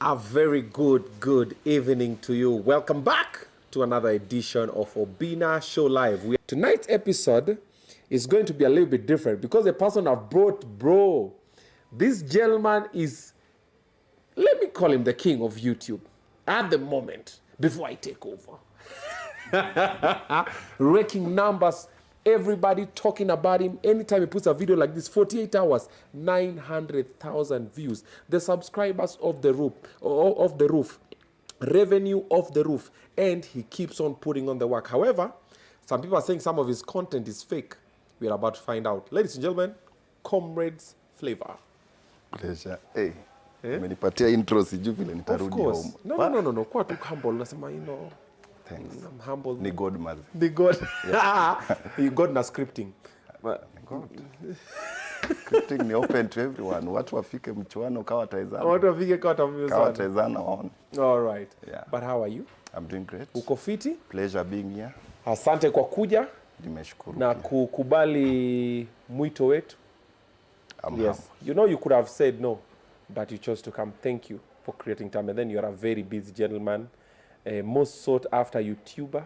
A very good evening to you. Welcome back to another edition of Obinna Show Live. Tonight's episode is going to be a little bit different because the person I've brought, bro, this gentleman is, let me call him the king of YouTube at the moment before I take over. Raking numbers, everybody talking about him. Anytime he puts a video like this, 48 hours, 900,000 views. The subscribers off the roof, revenue off the roof, and he keeps on putting on the work. However, some people are saying some of his content is fake. We're about to find out. Ladies and gentlemen, Comrades Flavour. Pleasure. Hey. Umenipatia intro sijui vile nitarudi home. No. Kwa tu humble. Nasema, Thanks. I'm humble. Ni God man. Ni God. You God na scripting. God. Scripting ni open to everyone. Watu wafike mchuano kawa taizana. Watu wafike kawa taizana. Kawa taizana waone. All right. Yeah. But how are you? I'm doing great. Uko fiti? Pleasure being here. Asante kwa kuja. Nimeshukuru. Na kukubali mwito wetu. Yes. You know you could have said no, but you chose to come. Thank you for creating time. And then you are a very busy gentleman. Most sought after YouTuber.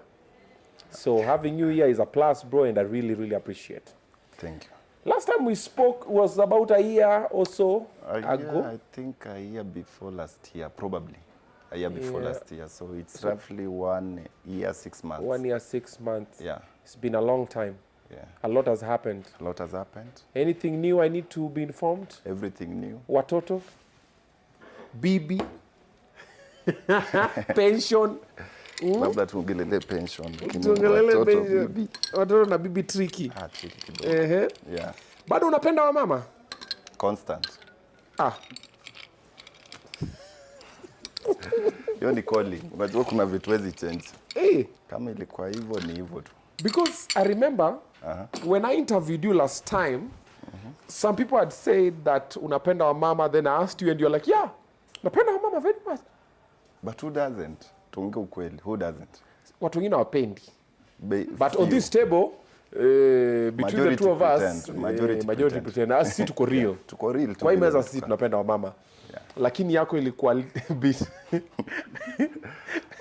So having you here is a plus, bro, and I really appreciate. Thank you. Last time we spoke was about a year or so ago. I think a year before last year, probably. A year before last year. So it's roughly 1 year, 6 months. 1 year, 6 months. Yeah. It's been a long time. Yeah. A lot has happened. A lot has happened. Anything new I need to be informed? Everything new. Watoto? Bibi? Pension? Labda tuongelele pension. Tuongelele pension. Watoto na bibi tricky. Tricky kidogo. Yeah. Bado unapenda wa mama? Constant. Hiyo ni calling. Unajua kuna vitu wezi change. Kama ilikuwa hivyo ni hivyo tu. Because I remember when I interviewed you last time, some people had said that unapenda wa mama, then I asked you and you're like, yeah, napenda wa mama very much. But who doesn't? Tuonge ukweli, who doesn't? Watu wengine wapendi. But on this table, between the two of us, majority pretend. Us si tuko real. Tuko real. Kwa imeza sisi tunapenda wa mama. Yeah. Lakini yako ilikuwa bit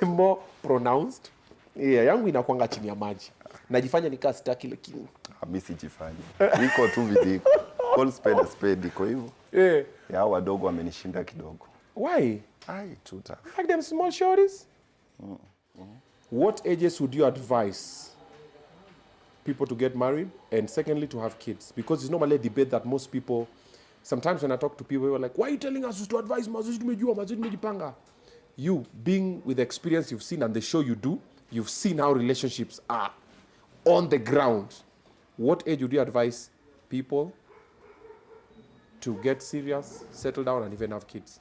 more pronounced. Yeah, yangu inakuanga chini ya maji. Najifanya nikaa sitaki lakini. Mimi sijifanyi. Iko tu vidiko. Call spade a spade iko hivyo. Ya wadogo wamenishinda kidogo. Why? Too tough. Like them small shorties? What ages would you advise people to get married and secondly to have kids? Because it's normally a debate that most people, sometimes when I talk to people, they're like, why are you telling us to advise mazuzi tumejipanga? You, being with the experience you've seen and the show you do, you've seen how relationships are on the ground. What age would you advise people to get serious, settle down, and even have kids?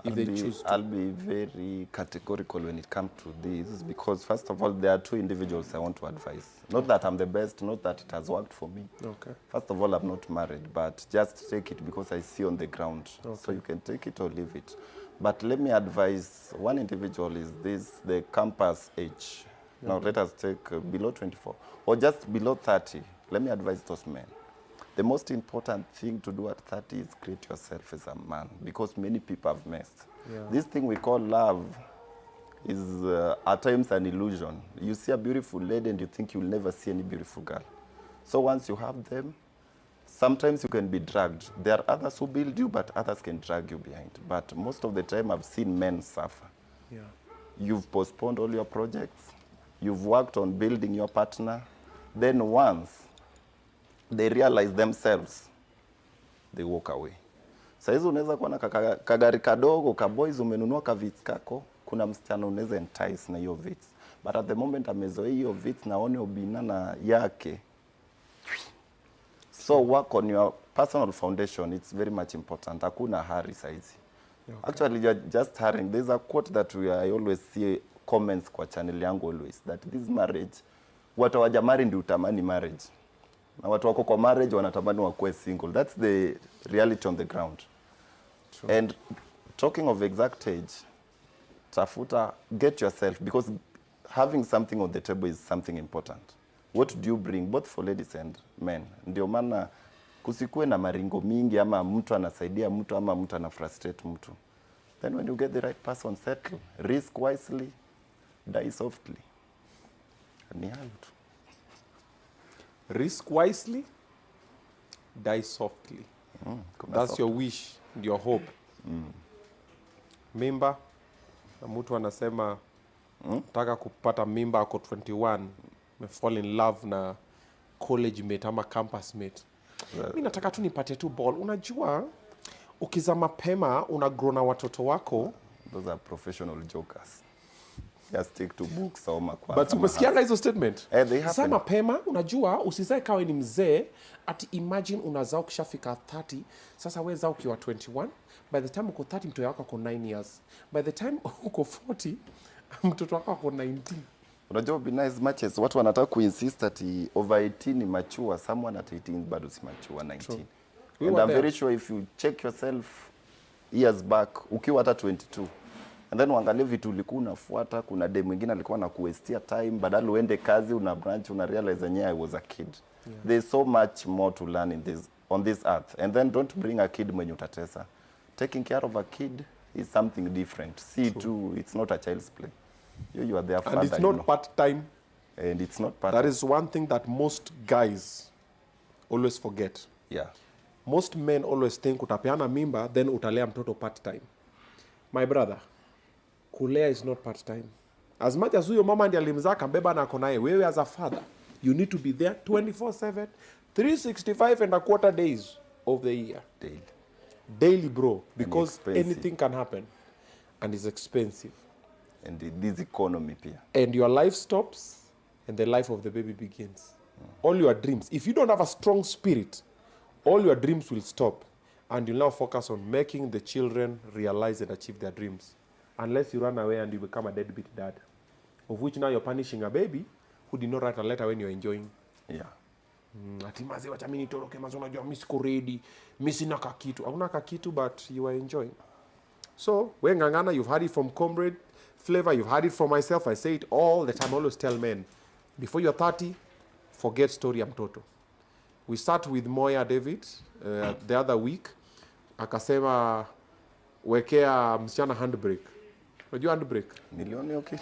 If they choose to. I'll be very categorical when it comes to this because first of all, there are two individuals I want to advise. Not that I'm the best, not that it has worked for me. Okay. First of all, I'm not married, but just take it because I see on the ground. Okay. So you can take it or leave it. But let me advise, one individual is the campus age. Now let us take below 24 or just below 30. Let me advise those men. The most important thing to do at 30 is create yourself as a man because many people have messed. Yeah. This thing we call love is at times an illusion. You see a beautiful lady and you think you'll never see any beautiful girl. So once you have them, sometimes you can be dragged. There are others who build you, but others can drag you behind. But most of the time I've seen men suffer. Yeah. You've postponed all your projects. You've worked on building your partner. Then once they realize themselves, they walk away. Saizi unaweza kuwa na kagari kadogo, kaboys umenunua kavits kako, kuna msichana unaweza entice na hiyo vits. But at the moment amezoea hiyo vits na one Obinna na yake. So work on your personal foundation, it's very much important. Hakuna hurry saizi. Okay. Actually, you're just hurrying. There's a quote that I always see comments kwa channel yangu always, that this marriage, watu hawajamari ndio utamani marriage. Na watu wako kwa marriage wanatamani wakuwe single. That's the reality on the ground. True. And talking of exact age, tafuta, get yourself, because having something on the table is something important. What do you bring, both for ladies and men? Ndio maana kusikue na maringo mingi ama mtu anasaidia mtu ama mtu anafrustrate mtu. Then when you get the right person, settle. Risk wisely, die softly. Ni hayo tu. Risk wisely, die softly. That's your wish, your hope. Mimba, na mtu anasema nataka kupata mimba ako 21, fall in love na college mate ama campus mate. Mimi nataka tu nipatie tu ball. Unajua ukiza mapema unagrow na watoto wako. Those are professional jokers. Just stick to books or makwa. But umesikianga hizo statement? They happen. Sasa mapema unajua usizae kawe ni mzee ati imagine unazaa ukishafika 30. Sasa wewe zaa ukiwa 21. By the time uko 30 mtoto wako ako 9 years. By the time uko 40 mtoto wako ako 19. Unajua Obinna, as much as watu wanataka kuinsist ati over 18 ni mature, someone at 18 bado si mature 19. True. And I'm very sure if you check yourself years back, ukiwa hata 22, and then uangalie vitu ulikuwa unafuata, kuna dem mwingine alikuwa anakuwestia time, badala uende kazi, una branch, una realize yenyewe I was a kid. Yeah. There's so much more to learn in this, on this earth. And then don't bring a kid mwenye utatesa. Taking care of a kid is something different. See too, it's not a child's play. You are their father. And it's not part-time. And it's not part-time. That is one thing that most guys always forget. Yeah. Most men always think utapeana mimba, then utalea mtoto part-time. My brother, kulea is not part-time. As much as huyo mama ndiye alimzaa kambeba na akonaye, wewe as a father, you need to be there 24/7, 365 and a quarter days of the year. Daily. Daily, bro. Because anything can happen. And it's expensive. And this economy pia. And your life stops, and the life of the baby begins. All your dreams. If you don't have a strong spirit, all your dreams will stop. And you'll now focus on making the children realize and achieve their dreams. Unless you run away and you become a deadbeat dad. Of which now you're punishing a baby who did not write a letter when you're enjoying. Yeah. Ati maze wacha mimi nitoroke maze unajua mimi siko ready. Mimi sina kakitu. Hauna kakitu but you are enjoying. So, we ngangana, you've heard it from Comrade, Flavour, you've heard it from myself. I say it all the time. I always tell men, before you're 30, forget story ya mtoto. We start with Moya David the other week. Akasema wekea msichana handbrake. Unajua handbrake? Milioni okay.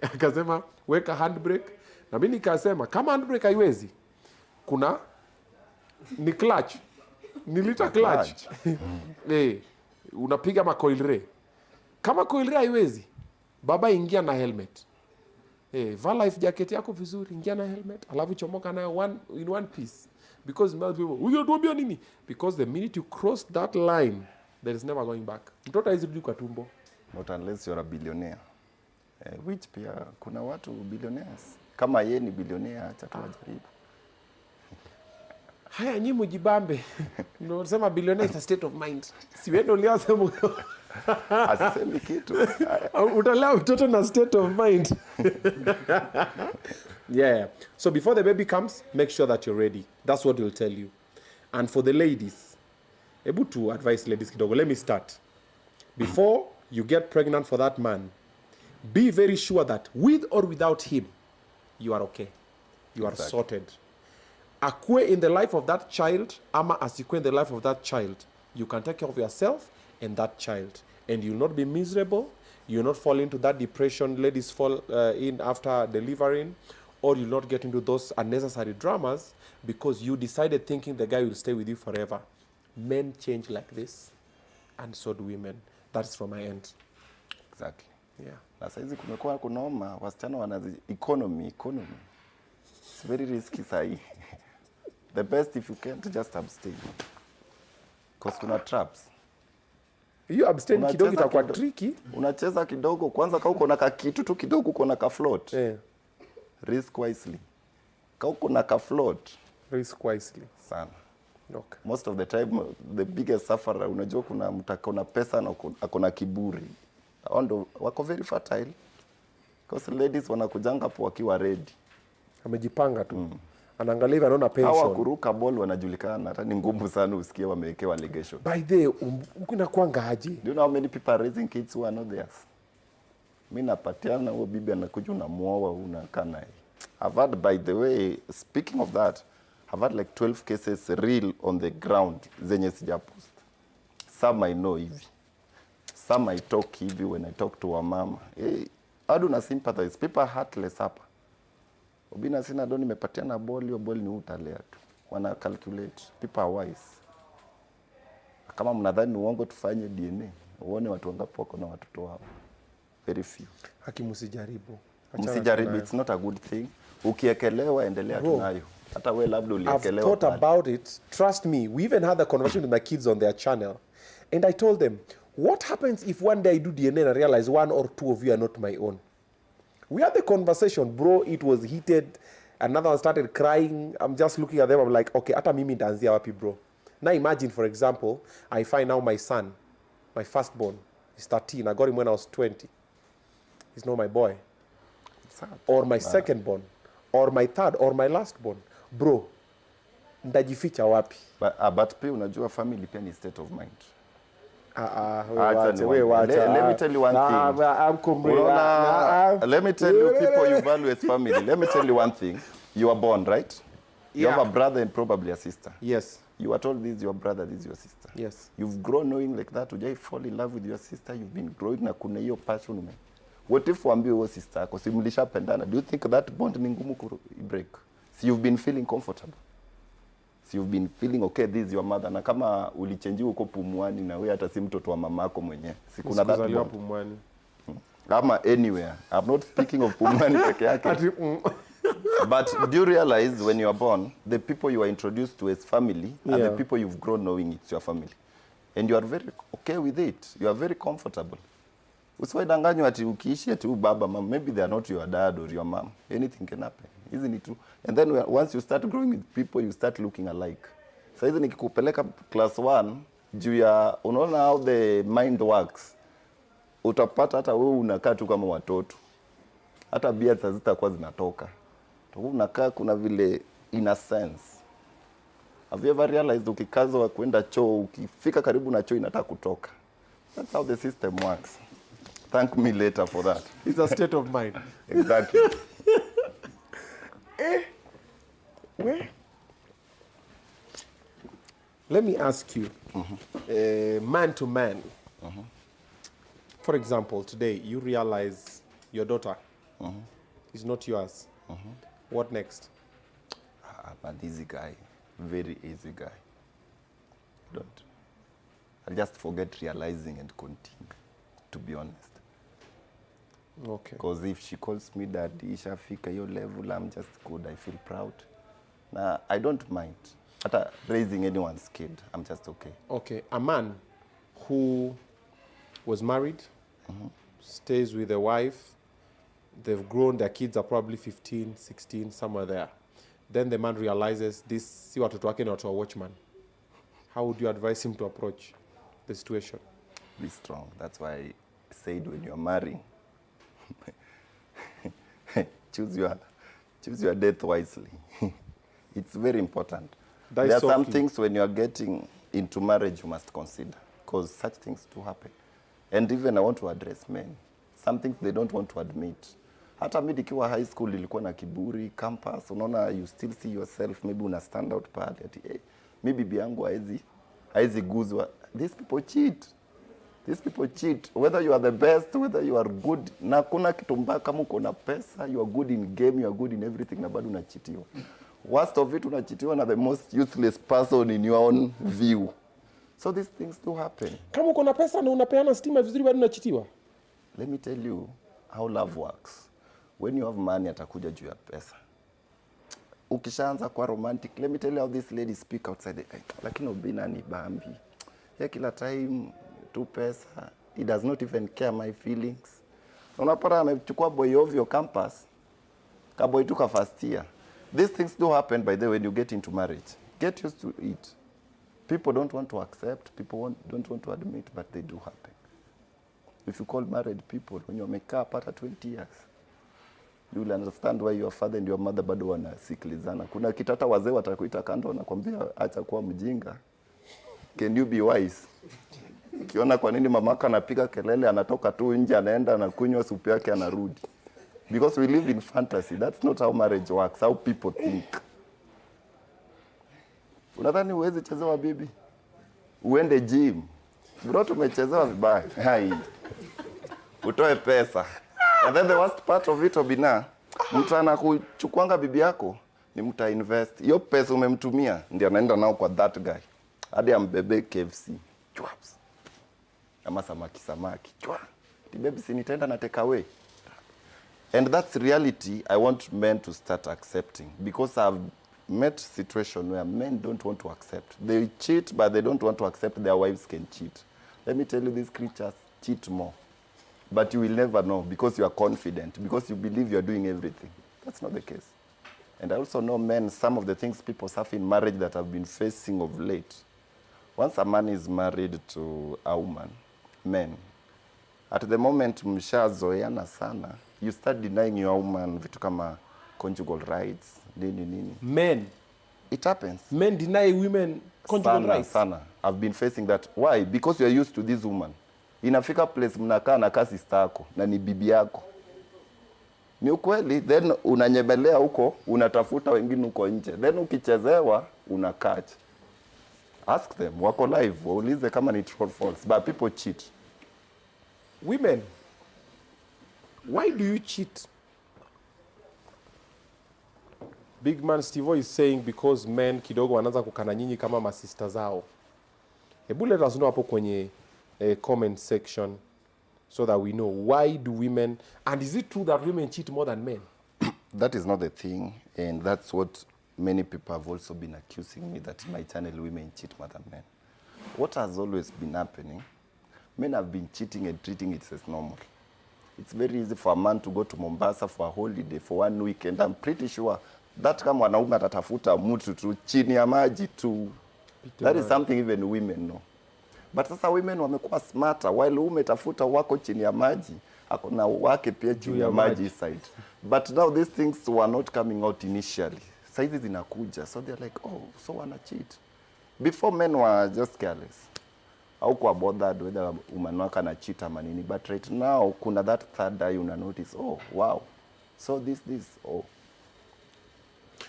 Akasema weka handbrake. Na mimi nikasema kama handbrake haiwezi, kuna ni clutch. Ni lita clutch. Unapiga macoilre. Kama coilre haiwezi, baba ingia na helmet. Vaa life jacket yako vizuri, ingia na helmet, alafu chomoka nayo in one piece. Because most people, unatuambia nini? Because the minute you cross that line, there is never going back. Mtoto haizi rudi kwa tumbo. Not unless you're a billionaire. Which pia kuna watu billionaires. Kama yeye ni billionaire, acha tu ajaribu. Haya nyinyi mjibambe. Unasema billionaire is a state of mind. Si wewe ndio uliosema. Asisemi kitu. Utalea mtoto na state of mind. Yeah. So before the baby comes, make sure that you're ready. That's what we'll tell you. And for the ladies, able to advise ladies kidogo. Let me start. Before you get pregnant for that man, be very sure that with or without him, you are okay. You are sorted. Akue in the life of that child, ama asikue in the life of that child, you can take care of yourself and that child. And you'll not be miserable. You'll not fall into that depression ladies fall in after delivering, or you'll not get into those unnecessary dramas because you decided thinking the guy will stay with you forever. Men change like this, and so do women. That's from my end. Exactly. Yeah. Na saizi kumekuwa kunoma, wasichana wanazi economy. It's very risky sahi. The best if you can't just abstain. Because kuna traps. You abstain kidogo itakuwa tricky. Unacheza kidogo kwanza kama uko na kakitu tu kidogo uko na ka float. Risk wisely. Kama uko na ka float. Risk wisely. Sana. Okay. Most of the time the biggest sufferer unajua kuna mtaka na pesa na akona kiburi. Ndo wako very fertile. Because ladies wanakujanga hapo wakiwa ready. Amejipanga tu. Anaangalia hivi anaona pension. Hawa kuruka ball wanajulikana, hata ni ngumu sana usikie wamewekewa allegation. By the ukina kwanga aje? Do you know how many people are raising kids who are not theirs? Mimi napatiana huo bibi anakuja unamuoa unakaa naye. I've had, by the way, speaking of that, I've had like 12 cases real on the ground zenye sijapost. Some I know hivi. some I talk hivi when I talk to a mama. Hey, how do na sympathize? People are heartless hapa. Obinna sina do nimepatiana ball, hiyo ball ni utalea tu. Wana calculate. People are wise. Kama mnadhani uongo tufanye DNA, uone watu wangapi wako na watoto wao. Very few. Haki msijaribu. Msijaribu, it's not a good thing. Ukiekelewa endelea tunayo. Hata wewe labda uliekelewa. I've thought about it. Trust me, we even had the conversation with my kids on their channel. And I told them, what happens if one day I do DNA and I realize one or two of you are not my own? We had the conversation, bro. It was heated. Another one started crying. I'm just looking at them. I'm like, okay, hata mimi nitaanzia wapi, bro? Now imagine, for example, I find now my son, my firstborn, he's 13. I got him when I was 20. He's not my boy. Or my secondborn, or my third, or my lastborn. Bro, ndajificha wapi? But pia unajua family pia ni state of mind. Let me tell you one thing. Let me tell you, people you value as family. Let me tell you one thing. You are born, right? You have a brother and probably a sister. Yes. You are told this is your brother, this is your sister. Yes. You've grown knowing like that. Ujai fall in love with your sister. You've been growing na kuna hiyo passion. What if uambie huo sister yako si mlishapendana? Do you think that bond ni ngumu ku break? So you've been feeling comfortable. So you've been feeling okay, this is your mother. Na kama ulichange uko Pumwani na wewe hata si mtoto wa mamako mwenyewe. Si kuna that bond. Pumwani. Ama anywhere. I'm not speaking of Pumwani peke yake. But do you realize when you are born, the people you are introduced to as family are the people you've grown knowing it's your family. And you are very okay with it. You are very comfortable. Usiwaidanganywa ati ukiishi ati baba mama, maybe they are not your dad or your mom. Anything can happen. Isn't it true? And then once you start growing with people, you start looking alike. So hizi nikikupeleka class 1, juu ya unaona how the mind works. Utapata hata wewe unakaa tu kama watoto. Hata bia zitakuwa zinatoka. Unakaa kuna vile in a sense. Have you ever realized ukikazwa kwenda choo, ukifika karibu na choo inataka kutoka? That's how the system works. Thank me later for that. It's a state of mind. Exactly. Where? Let me ask you, man to man. For example, today you realize your daughter is not yours. What next? I'm an easy guy. Very easy guy. Don't. I'll just forget realizing and continue, to be honest. Okay. Because if she calls me daddy, ishafika your level, I'm just good. I feel proud. Nah, I don't mind. After raising anyone's kid, I'm just okay. Okay. A man who was married, stays with a wife, they've grown, their kids are probably 15, 16, somewhere there. Then the man realizes this, si watoto wake ni watu wa watchman. How would you advise him to approach the situation? Be strong. That's why I said when you're marrying, choose your death wisely. It's very important. There are some things when you are getting into marriage you must consider, because such things do happen. And even I want to address men. Some things they don't want to admit. Hata mimi nikiwa high school nilikuwa na kiburi, campus, unaona you still see yourself, maybe una stand out pale ati maybe bibi yangu haizi guzwa. These people cheat. These people cheat. Whether you are the best, whether you are good, na kuna kitu mbaya kama uko na pesa, you are good in game, you are good in everything, na bado unachitiwa. Worst of it, unachitiwa na the most useless person in your own view. So these things do happen. Kama uko na pesa na unapeana stima vizuri bado unachitiwa. Let me tell you how love works. When you have money, atakuja juu ya pesa. Ukishaanza kwa romantic, let me tell you how this lady speak outside the lakini Obinna ni bambi. Ya kila time tu pesa, he does not even care my feelings. Unapata amechukua boy ovyo campus, ka boy tuka first year. These things do happen by the way when you get into marriage. Get used to it. People don't want to accept, people don't want to admit, but they do happen. If you call married people, when you make up after 20 years, you will understand why your father and your mother bado wanasikilizana. Kuna kitata wazee watakuita kando na kwambia acha kuwa mjinga. Can you be wise? Ukiona kwa nini mamaka anapiga kelele, anatoka tu nje, anaenda na kunywa supu yake, anarudi. Because we live in fantasy. That's not how marriage works, how people think. Unadhani uweze chezewa bibi? Uende gym, Bro, tumechezewa vibaya. Hai. Utoe pesa. And then the worst part of it, Obinna, mtu anakuchukuanga bibi yako, ni mtu invest. Hiyo pesa umemtumia, ndio anaenda nao kwa that guy. Hadi ambebe KFC. Chwaps. Ama samaki. Chwa. Baby, si nitaenda na take away. And that's reality I want men to start accepting. Because I've met situation where men don't want to accept. They cheat, but they don't want to accept their wives can cheat. Let me tell you, these creatures cheat more. But you will never know because you are confident, because you believe you are doing everything. That's not the case. And I also know men, some of the things people suffer in marriage that I've been facing of late. Once a man is married to a woman, men, at the moment mshazoeana sana, you start denying your woman vitu kama conjugal rights, nini. Men. It happens. Men deny women conjugal rights. Sana. I've been facing that. Why? Because you are used to this woman. Inafika place mnakaa na kasi stako na ni bibi yako. Ni ukweli, then unanyemelea huko, unatafuta wengine huko nje. Then ukichezewa, unakach. Ask them, wako live, waulize kama ni true or false. But people cheat. Women, why do you cheat? Big man Steve is saying because men kidogo wanaanza kukana nyinyi kama masista zao. Hebu let us know hapo kwenye comment section so that we know why do women, and is it true that women cheat more than men? That is not the thing, and that's what many people have also been accusing me, that in my channel women cheat more than men. What has always been happening, men have been cheating and treating it as normal. It's very easy for a man to go to Mombasa for a holiday for 1 weekend. I'm pretty sure that kama wanaume atatafuta mtu tu chini ya maji tu. That is something even women know. But sasa women wamekuwa smarter, while umetafuta wako chini ya maji, akona wake pia chini ya maji side. But now these things were not coming out initially. Saizi zinakuja, so they're like, oh, so wanna cheat. Before men were just careless. Au kwa bothered whether woman waka na cheat ama nini. But right now, kuna that third eye una notice, oh, wow. So this, oh.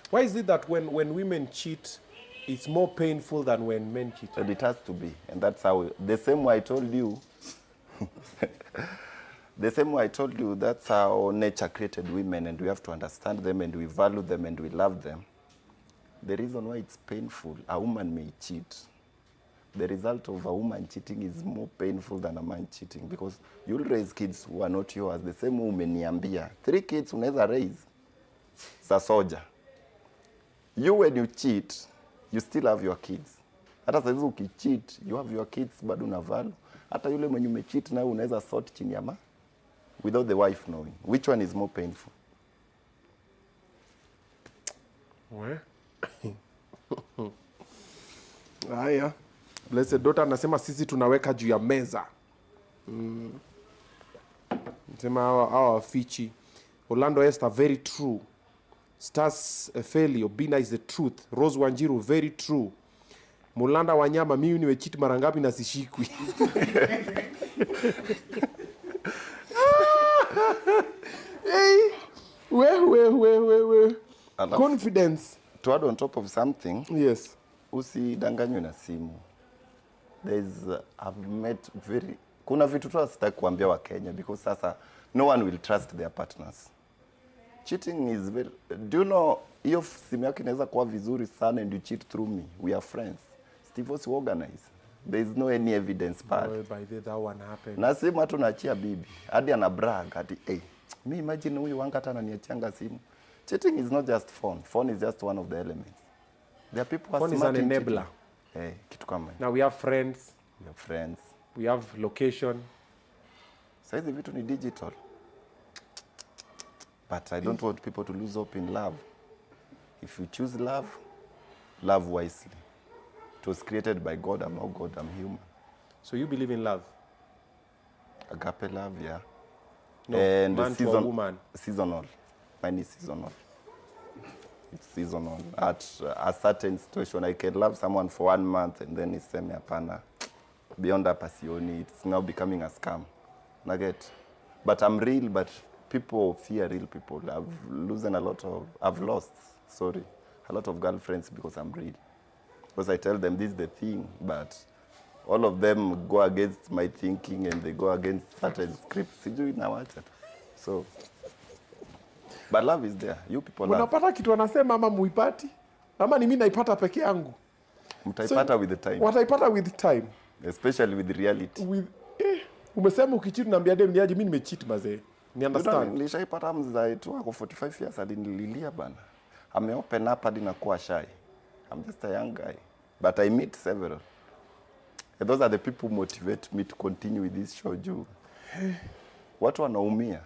Why is it that when women cheat, it's more painful than when men cheat? And it has to be. And that's how, the same way I told you, that's how nature created women, and we have to understand them, and we value them, and we love them. The reason why it's painful, a woman may cheat. The result of a woman cheating is more painful than a man cheating, because you'll raise kids who are not yours. The same woman niambia. 3 kids unaweza raise. Sa soja. You, when you cheat, you still have your kids. Hata sasa hizo ukicheat, you have your kids, bado una value. Hata yule mwenye umecheat na unaweza sort chini ya ma without the wife knowing. Which one is more painful? Where? Haya. Blessed daughter anasema sisi tunaweka juu ya meza. Nasema hawa fichi. Orlando Esther, very true. Stars Feli, Obinna is the truth. Rose Wanjiru, very true. Mulanda Wanyama, mimi nimecheat mara ngapi na sishikwi. Hey, we. Confidence. To add on top of something, yes. Usidanganywe na simu. I've met kuna vitu tu sitaki kuambia wa Kenya, because sasa no one will trust their partners. Cheating is very, do you know, hiyo simu yako inaweza kuwa vizuri sana and you cheat through me. We are friends. Steve was organized. There is no any evidence part. Oh, by the that one happened. Na simu hatu naachia bibi. Hadi ana brag hadi me imagine huyu wanga hata ananiachanga simu. Cheating is not just phone. Phone is just one of the elements. There are people who are smart in cheating. Phone is an enabler. Hey, kitu kama. Now we have friends. We have friends. We have location. Saizi vitu ni digital. But I don't want people to lose hope in love. If you choose love, love wisely. It was created by God. I'm not God, I'm human. So you believe in love? Agape love, yeah. No, and man to a woman. Seasonal. Mine is seasonal. It's seasonal. At a certain situation, I can love someone for 1 month and then it's semi-apana. Beyond that passioni, it's now becoming a scam. Nugget. But I'm real, but people fear real people. I've lost a lot of girlfriends because I'm real. Because I tell them this is the thing, but all of them go against my thinking and they go against certain scripts. Sijui nawacha tu. So, but love is there. You people love. Unapata kitu anasema ama muipati? Ama ni mimi naipata peke yangu? Mtaipata with the time. Wataipata with time. Especially with reality. With umesema ukicheat naambia dem niaje mimi nimecheat mazee. Ni understand. Nilishaipata mzai tu ako 45 years alinililia bana. Ame open up hadi nakuwa shy. I'm just a young guy. But I meet several. And those are the people who motivate me to continue with this show juu. Watu wanaumia.